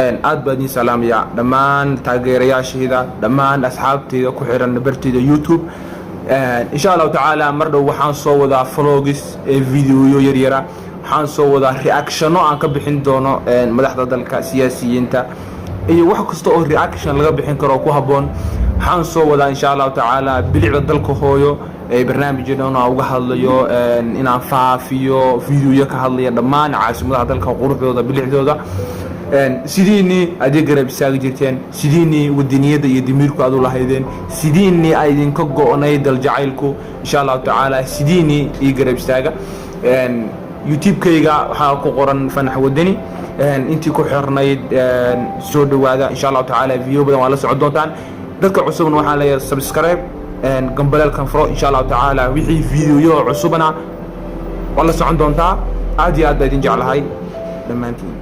aad baan idin salaamaya dhammaan taageerayaashayda dhammaan asxaabtayda ku xiran bartayda YouTube insha Allah taala mar dhow waxaan soo wadaa vlogs video yaryara waxaan soo wadaa reactiono aan ka bixin doono madaxda dalka siyaasiyiinta iyo wax kasta oo reaction laga bixin karo ku haboon waxaan soo wadaa insha Allah taala bilicda dalka hooyo barnaamijyada uga hadlayo inaan faafiyo video ka hadlaya dhammaan caasimadaha dalka quruxdooda bilicdooda sidini adeegara bisaag jirteen sidini wadaniyada iyo dimiirku aad u lahaydeen sidini ay idin ka go'nay dal jacaylku insha Allah taala sidini ii garab istaaga YouTube kayga waxa ku qoran fanax wadani intii ku xirnayd soo dhawaada insha Allah taala video badan waa la socon doontaan dadka cusubna waxaan leeyahay subscribe gambalelkan furo insha Allah taala wixii video cusubna wala socon doontaa aad iyo aad idin jeclahay dhamaantiin